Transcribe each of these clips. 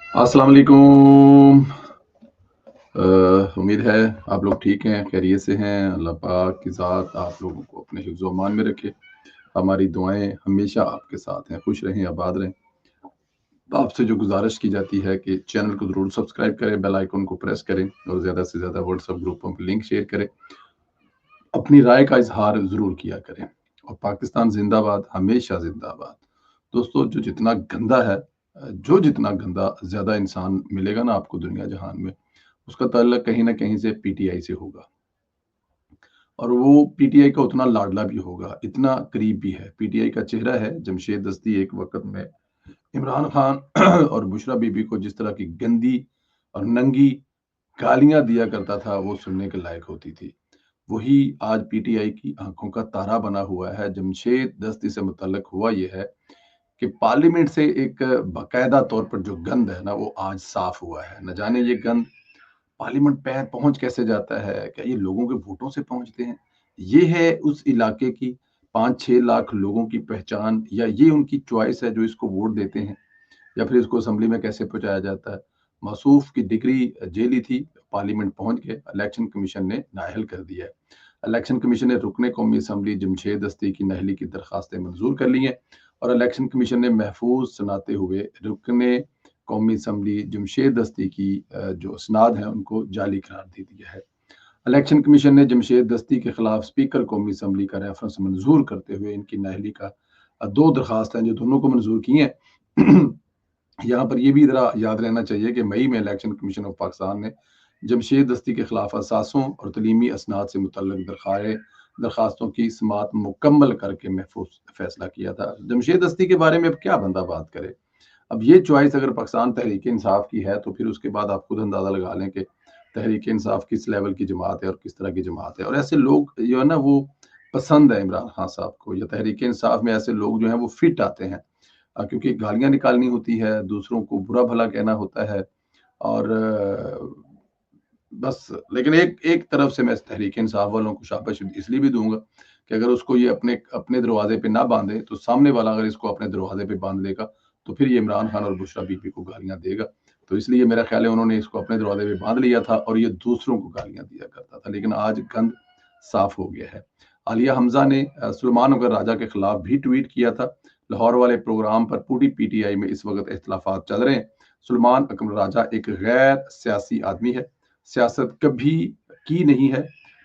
अस्सलाम वालेकुम। उम्मीद है आप लोग ठीक हैं, खैरियत से हैं। अल्लाह पाक की ज़ात आप लोगों को अपने हिफ्ज़ व अमान में रखे। हमारी दुआएं हमेशा आपके साथ हैं। खुश रहें, आबाद रहें। आपसे जो गुजारिश की जाती है कि चैनल को ज़रूर सब्सक्राइब करें, बेल आइकन को प्रेस करें और ज़्यादा से ज़्यादा व्हाट्सएप ग्रुपों पर लिंक शेयर करें। अपनी राय का इजहार ज़रूर किया करें। और पाकिस्तान जिंदाबाद, हमेशा जिंदाबाद। दोस्तों, जो जितना गंदा ज़्यादा इंसान मिलेगा ना आपको दुनिया जहान में, उसका ताल्लुक कहीं ना कहीं से पीटीआई से होगा। और वो पीटीआई का उतना लाडला भी होगा, इतना करीब भी है। पीटीआई का चेहरा है जमशेद दस्ती। एक वक्त में इमरान खान और बुशरा बीबी को जिस तरह की गंदी और नंगी गालियां दिया करता था, वो सुनने के लायक होती थी। वही आज पीटीआई की आंखों का तारा बना हुआ है। जमशेद दस्ती से मुतल्लक हुआ ये है कि पार्लियामेंट से एक बाकायदा तौर पर जो गंद है ना, वो आज साफ हुआ है। न जाने ये गंद पार्लियामेंट पे पहुंच कैसे जाता है? क्या ये लोगों के वोटों से पहुंचते हैं? ये है उस इलाके की 5-6 लाख लोगों की पहचान, या ये उनकी चॉइस है जो इसको वोट देते हैं? या फिर इसको असेंबली में कैसे पहुंचाया जाता है? मसूफ की डिग्री जेली थी, पार्लियामेंट पहुंच गए, इलेक्शन कमीशन ने नाअहल कर दिया है। इलेक्शन कमीशन ने रुकने कौमी असम्बली जमशेद दस्ती की नाअहली की दरखास्तें मंजूर कर ली हैं और इलेक्शन कमीशन ने महफूज सुनाते हुए रुकने कौमी असम्बली जमशेद दस्ती की जो असनाद हैं उनको जाली करार दे दिया है। इलेक्शन कमीशन ने जमशेद दस्ती के खिलाफ स्पीकर कौमी असम्बली का रेफरेंस मंजूर करते हुए इनकी नाअहली का 2 दरखास्त हैं जो दोनों को मंजूर की हैं। यहाँ पर यह भी जरा याद रहना चाहिए कि मई में इलेक्शन कमीशन ऑफ पाकिस्तान ने जमशेद दस्ती के खिलाफ असासों और तलीमी असनाद से मुतल्लिक दरखास्तों की समात मुकम्मल करके महफूज फैसला किया था। जमशेद दस्ती के बारे में अब क्या बंदा बात करे। अब ये चॉइस अगर पाकिस्तान तहरीक इंसाफ की है तो फिर उसके बाद आप खुद अंदाजा लगा लें कि तहरीक इंसाफ किस लेवल की जमात है और किस तरह की जमात है। और ऐसे लोग जो है ना, वो पसंद है इमरान खान साहब को, या तहरीक इंसाफ में ऐसे लोग जो हैं वो फिट आते हैं, क्योंकि गालियां निकालनी होती है, दूसरों को बुरा भला कहना होता है। और बस, लेकिन एक एक तरफ से मैं तहरीक इंसाफ वालों को शाबाश इसलिए भी दूंगा कि अगर उसको ये अपने अपने दरवाजे पे ना बांधे तो सामने वाला अगर इसको अपने दरवाजे पे बांध लेगा तो फिर ये इमरान खान और बुशरा बीबी को गालियां देगा। तो इसलिए मेरा ख्याल है उन्होंने इसको अपने दरवाजे पे बांध लिया था और ये दूसरों को गालियां दिया करता था। लेकिन आज गंद साफ हो गया है। आलिया हमजा ने सुलेमान अगर राजा के खिलाफ भी ट्वीट किया था। लाहौर वाले प्रोग्राम पर पूरी पीटीआई में इस वक्त इख्तलाफात चल रहे हैं। सुलेमान अकबर राजा एक गैर सियासी आदमी है, सियासत कभी की नहीं है,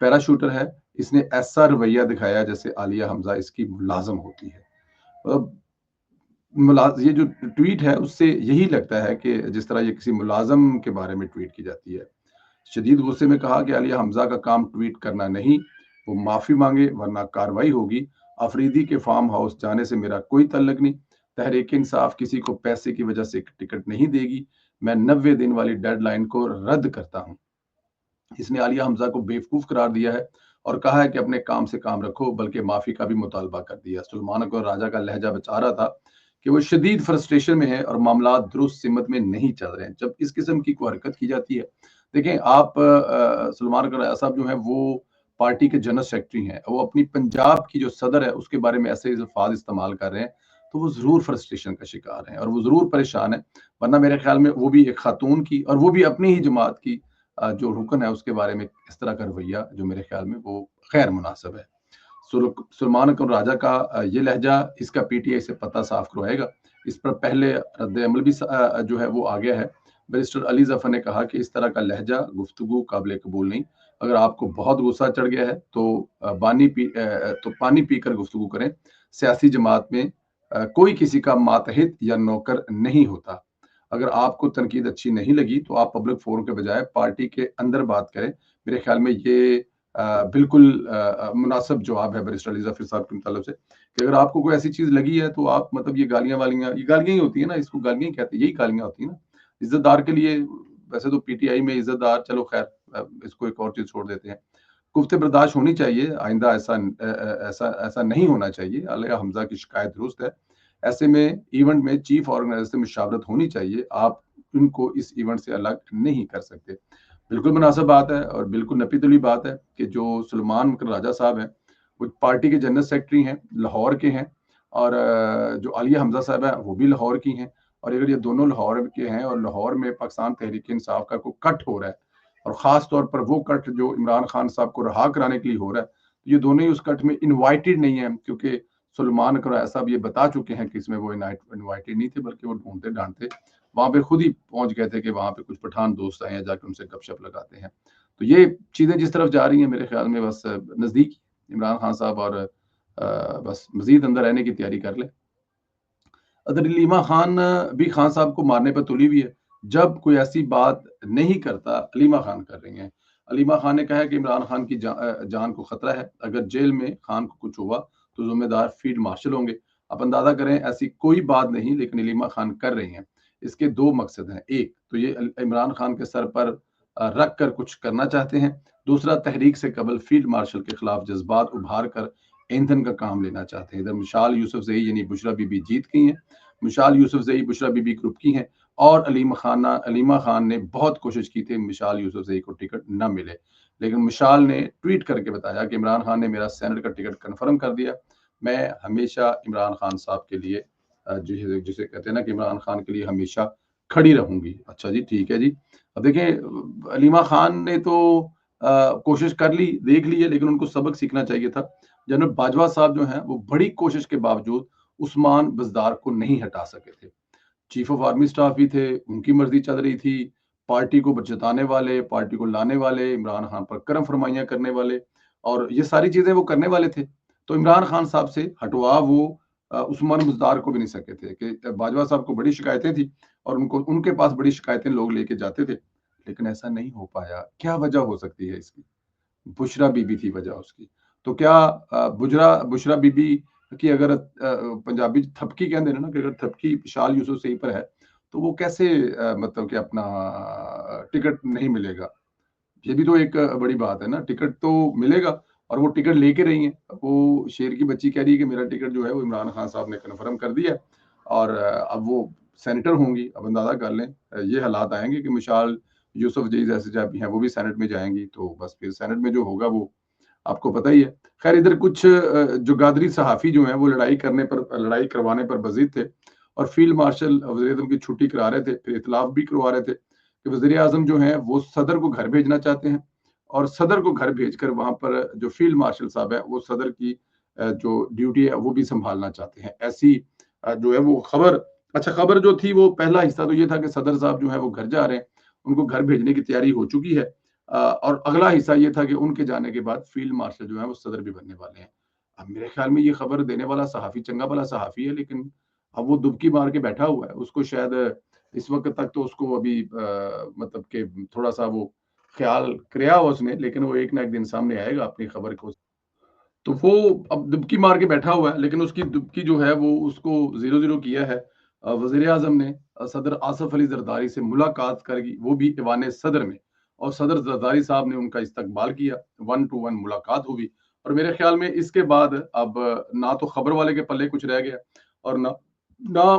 पैराशूटर है। इसने ऐसा रवैया दिखाया जैसे आलिया हमजा इसकी मुलाजम होती है। अब ये जो ट्वीट है उससे यही लगता है कि जिस तरह ये किसी मुलाजम के बारे में ट्वीट की जाती है। शदीद गुस्से में कहा कि आलिया हमजा का काम ट्वीट करना नहीं, वो माफी मांगे वरना कार्रवाई होगी। अफरीदी के फार्म हाउस जाने से मेरा कोई तल्लक नहीं। तहरीक इंसाफ किसी को पैसे की वजह से टिकट नहीं देगी। मैं 90 दिन वाली डेडलाइन को रद्द करता हूं। इसने आलिया हमजा को बेवकूफ करार दिया है और कहा है कि अपने काम से काम रखो, बल्कि माफी का भी मुतालबा कर दिया। सुलेमान को राजा का लहजा बचा रहा था कि वो शदीद फ्रस्ट्रेशन में है और मामला दुरुस्त सिमत में नहीं चल रहे हैं। जब इस किस्म की कोई हरकत की जाती है, देखें आप, सुलेमान राजा साहब जो है वो पार्टी के जनरल सेक्रेटरी हैं, वो अपनी पंजाब की जो सदर है उसके बारे में ऐसे अल्फाज इस्तेमाल कर रहे हैं, तो वो जरूर फ्रस्ट्रेशन का शिकार हैं और वो जरूर परेशान है। वरना मेरे ख्याल में वो भी एक खातून की और वो भी अपनी ही जमात की जो रुकन है उसके बारे में इस तरह का रवैया जो मेरे ख्याल में वो गैर मुनासिब है। सुलेमान अकबर राजा का ये लहजा इसका पीटीआई से पता साफ करवाएगा। इस पर पहले रद्द अमल भी जो है वो आ गया है। बैरिस्टर अली जफर ने कहा कि इस तरह का लहजा गुफ्तगू काबिल कबूल नहीं। अगर आपको बहुत गुस्सा चढ़ गया है तो पानी पीकर गुफ्तगू करें। सियासी जमात में कोई किसी का मातहत या नौकर नहीं होता। अगर आपको तनकीद अच्छी नहीं लगी तो आप पब्लिक फोरम के बजाय पार्टी के अंदर बात करें। मेरे ख्याल में ये बिल्कुल मुनासिब जवाब है बैरिस्टर अली जफर साहब की तरफ से कि अगर आपको कोई ऐसी चीज लगी है तो आप, मतलब ये गालियां वालियां, ये गालियां ही होती है ना, इसको गालियां ही कहते हैं, यही गालियां होती है ना इज्जतदार के लिए। वैसे तो पीटीआई में इज्जतदार, चलो खैर, इसको एक और चीज छोड़ देते हैं। गुफ्ते बर्दाश्त होनी चाहिए, आइंदा ऐसा ऐसा नहीं होना चाहिए। आलिया हमजा की शिकायत दुरुस्त है। ऐसे में इवेंट में चीफ ऑर्गेनाइजर से मुशावरत होनी चाहिए। आप उनको इस इवेंट से अलग नहीं कर सकते। बिल्कुल मुनासिब बात है और बिल्कुल नपी तुली बात है कि जो सुलेमान राजा साहब हैं वो पार्टी के जनरल सेक्रेटरी हैं, लाहौर के हैं। और जो आलिया हमजा साहब है वो भी लाहौर की हैं। اور اگر یہ دونوں لاہور کے ہیں اور لاہور میں پاکستان تحریک انصاف کا کوئی کٹ ہو رہا ہے اور خاص طور پر وہ کٹ جو عمران خان صاحب کو رہا کرانے کے لیے ہو رہا ہے، تو یہ دونوں ہی اس کٹ میں انوائٹڈ نہیں ہیں، کیونکہ سلمان قرائے صاحب یہ بتا چکے ہیں کہ اس میں وہ انوائٹڈ نہیں تھے، بلکہ وہ ڈھونڈتے ڈانٹتے وہاں پہ خود ہی پہنچ گئے تھے کہ وہاں پہ کچھ پٹھان دوست آئے ہیں، جا کے ان سے گپ شپ لگاتے ہیں. تو یہ چیزیں جس طرف جا رہی ہیں میرے خیال میں بس نزدیک عمران خان صاحب اور بس مزید اندر رہنے کی تیاری کر لیں. ادھر علیمہ خان بھی خان صاحب کو مارنے پر تلی ہوئی ہے. جب کوئی ایسی بات نہیں کرتا علیمہ خان کر رہی ہیں. علیمہ خان نے کہا ہے کہ عمران خان کی جان کو خطرہ ہے، اگر جیل میں خان کو کچھ ہوا تو ذمہ دار فیلڈ مارشل ہوں گے. آپ اندازہ کریں ایسی کوئی بات نہیں، لیکن علیمہ خان کر رہی ہیں. اس کے دو مقصد ہیں، ایک تو یہ عمران خان کے سر پر رکھ کر کچھ کرنا چاہتے ہیں، دوسرا تحریک سے قبل فیلڈ مارشل کے خلاف جذبات ابھار کر ایندھن کا کام لینا چاہتے ہیں. ادھر مشال یوسف زئی یعنی بشرا بی بی جیت گئی ہیں. مشال یوسف زئی بشرا بی بی گروپ کی ہیں، اور علیمہ خان نے بہت کوشش کی تھی مشال یوسف زئی کو ٹکٹ نہ ملے، لیکن مشال نے ٹویٹ کر کے بتایا کہ عمران خان نے میرا سینٹ کا ٹکٹ کنفرم کر دیا، میں ہمیشہ عمران خان صاحب کے لیے جسے کہتے ہیں نا کہ عمران خان کے لیے ہمیشہ کھڑی رہوں گی. اچھا جی، ٹھیک ہے جی. اب دیکھیں علیمہ خان نے تو کوشش کر لی، دیکھ لی ہے، لیکن ان کو سبق سیکھنا چاہیے تھا. جنرل باجوہ صاحب جو ہیں وہ بڑی کوشش کے باوجود عثمان بزدار کو نہیں ہٹا سکے تھے. چیف آف آرمی سٹاف بھی تھے، ان کی مرضی چل رہی تھی، پارٹی کو بچتانے والے، پارٹی کو لانے والے، عمران خان پر کرم فرمائیاں کرنے والے، اور یہ ساری چیزیں وہ کرنے والے تھے. تو عمران خان صاحب سے ہٹوا وہ عثمان بزدار کو بھی نہیں سکے تھے کہ باجوہ صاحب کو بڑی شکایتیں تھی اور ان کے پاس بڑی شکایتیں لوگ لے کے جاتے تھے، لیکن ایسا نہیں ہو پایا. کیا وجہ ہو سکتی ہے اس کی؟ بشرا بی بی تھی وجہ اس کی. تو کیا بشرا بی بی کی اگر پنجابی تھپکی کہتے ہیں نا کہ اگر تھپکی شال یوسف صحیح پر ہے تو وہ کیسے مطلب کہ اپنا ٹکٹ نہیں ملے گا؟ یہ بھی تو ایک بڑی بات ہے نا. ٹکٹ تو ملے گا اور وہ ٹکٹ لے کے رہی ہیں. وہ شیر کی بچی کہہ رہی ہے کہ میرا ٹکٹ جو ہے وہ عمران خان صاحب نے کنفرم کر دیا اور اب وہ سینیٹر ہوں گی. اب اندازہ کر لیں یہ حالات آئیں گے کہ مشال یوسف جی جیسے جب ہیں وہ بھی سینٹ میں جائیں گی، تو بس پھر سینٹ میں جو ہوگا وہ آپ کو پتہ ہی ہے. خیر ادھر کچھ جو گادری صحافی جو ہیں وہ لڑائی کروانے پر بزید تھے اور فیلڈ مارشل وزیر اعظم کی چھٹی کرا رہے تھے، پھر اطلاف بھی کروا رہے تھے کہ وزیر اعظم جو ہیں وہ صدر کو گھر بھیجنا چاہتے ہیں اور صدر کو گھر بھیج کر وہاں پر جو فیلڈ مارشل صاحب ہے وہ صدر کی جو ڈیوٹی ہے وہ بھی سنبھالنا چاہتے ہیں. ایسی جو ہے وہ خبر. اچھا خبر جو تھی وہ پہلا حصہ تو یہ تھا کہ صدر صاحب جو ہے وہ گھر جا رہے ہیں، ان کو گھر بھیجنے کی تیاری ہو چکی ہے، اور اگلا حصہ یہ تھا کہ ان کے جانے کے بعد فیلڈ مارشل جو ہے وہ صدر بھی بننے والے ہیں. اب میرے خیال میں یہ خبر دینے والا صحافی چنگا بھلا صحافی ہے، لیکن اب وہ دبکی مار کے بیٹھا ہوا ہے. اس کو شاید اس وقت تک تو اس کو ابھی مطلب کہ تھوڑا سا وہ خیال کریا ہوا اس نے، لیکن وہ ایک نہ ایک دن سامنے آئے گا اپنی خبر کو. تو وہ اب دبکی مار کے بیٹھا ہوا ہے، لیکن اس کی دبکی جو ہے وہ اس کو زیرو زیرو کیا ہے. وزیر اعظم نے صدر آصف علی زرداری سے ملاقات کر کی، وہ بھی ایوان صدر میں، اور صدر زرداری صاحب نے ان کا استقبال کیا، 1 to 1 ملاقات ہوئی. اور میرے خیال میں اس کے بعد اب نہ تو خبر والے کے پلے کچھ رہ گیا اور نہ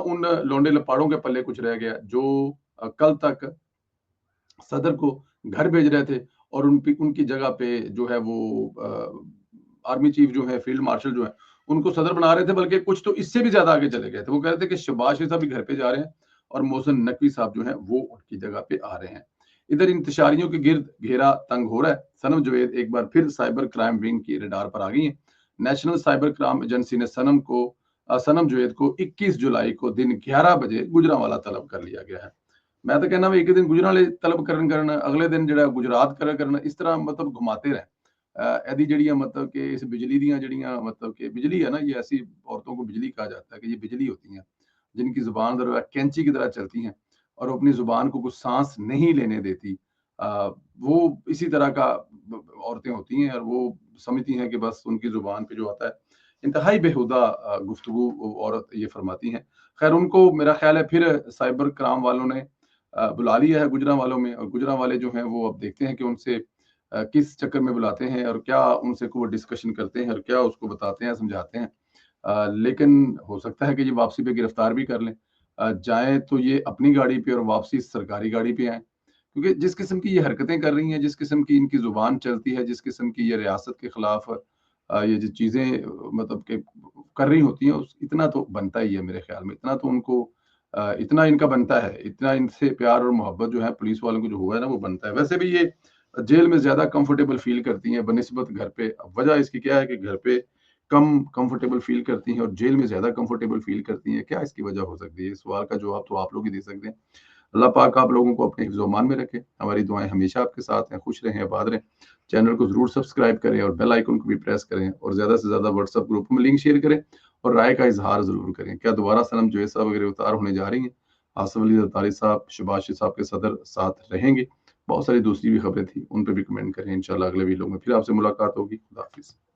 ان لونڈے لپاڑوں کے پلے کچھ رہ گیا جو کل تک صدر کو گھر بھیج رہے تھے اور ان کی جگہ پہ جو ہے وہ آرمی چیف جو ہے، فیلڈ مارشل جو ہے، ان کو صدر بنا رہے تھے. بلکہ کچھ تو اس سے بھی زیادہ آگے چلے گئے تھے. وہ کہہ رہے تھے کہ شہباز شریف صاحب بھی گھر پہ جا رہے ہیں اور محسن نقوی صاحب جو ہیں وہ ان کی جگہ پہ آ رہے ہیں. ادھر انتشاریوں کے گرد گھیرا تنگ ہو رہا ہے. سنم جوید ایک بار پھر سائبر کرائم ونگ کی ریڈار پر آ گئی ہیں. نیشنل سائبر کرائم ایجنسی نے سنم جوید کو 21 جولائی کو دن 11 بجے گجرانوالہ طلب کر لیا گیا ہے. میں تو کہنا ایک دن گجرانوالے طلب کرنا اگلے دن جڑا گجرات کرنا، اس طرح مطلب گھماتے رہیں. ایدی جڑیاں مطلب کہ اس بجلی دیاں جڑیاں مطلب کہ بجلی ہے نا، یہ ایسی عورتوں کو بجلی کہا جاتا ہے کہ یہ بجلی ہوتی ہیں جن کی زبان در کینچی کی طرح چلتی ہیں اور اپنی زبان کو کچھ سانس نہیں لینے دیتی. وہ اسی طرح کا عورتیں ہوتی ہیں اور وہ سمجھتی ہیں کہ بس ان کی زبان پہ جو آتا ہے انتہائی بےہودہ گفتگو عورت یہ فرماتی ہیں. خیر ان کو میرا خیال ہے پھر سائبر کرائم والوں نے بلا لیا ہے گجرانوالوں میں، اور گجرانوالے جو ہیں وہ اب دیکھتے ہیں کہ ان سے کس چکر میں بلاتے ہیں اور کیا ان سے کو ڈسکشن کرتے ہیں اور کیا اس کو بتاتے ہیں، سمجھاتے ہیں. لیکن ہو سکتا ہے کہ یہ واپسی پہ گرفتار بھی کر لیں. جائیں تو یہ اپنی گاڑی پہ اور واپسی سرکاری گاڑی پہ آئیں، کیونکہ جس قسم کی یہ حرکتیں کر رہی ہیں، جس قسم کی ان کی زبان چلتی ہے، جس قسم کی یہ ریاست کے خلاف یہ جو چیزیں مطلب کہ کر رہی ہوتی ہیں، اتنا تو بنتا ہی ہے میرے خیال میں. اتنا تو ان کو इतना इनका बनता है, इतना इनसे प्यार और मोहब्बत जो है पुलिस वालों को जो हुआ है ना वो बनता है। वैसे भी ये जेल में ज़्यादा कंफर्टेबल फ़ील करती हैं बनिस्बत घर पे। अब वजह इसकी क्या है कि घर पे कम कंफर्टेबल फ़ील करती हैं और जेल में ज़्यादा कंफर्टेबल फ़ील करती हैं। क्या इसकी वजह हो सकती है? इस सवाल का जवाब तो आप लोग ही दे सकते हैं। अल्लाह पाक आप लोगों को अपने हिफ्ज़-ओ-अमान में रखे। हमारी दुआएँ हमेशा आपके साथ हैं। खुश रहें, आबाद रहें। चैनल को ज़रूर सब्सक्राइब करें और बेल आइकन को भी प्रेस करें और ज़्यादा से ज़्यादा व्हाट्सएप ग्रुप में लिंक शेयर करें और राय का इज़हार ज़रूर करें। क्या दोबारा सनम जुवैद साहब वगैरह गिरफ्तार होने जा रही हैं? आसिफ अली ज़रदारी साहब, शहबाज साहब के सदर साथ रहेंगे। बहुत सारी दूसरी भी खबरें थी, उन पे भी कमेंट करें। इंशाल्लाह अगले वीडियो में फिर आपसे मुलाकात होगी। खुदा हाफ़िज़।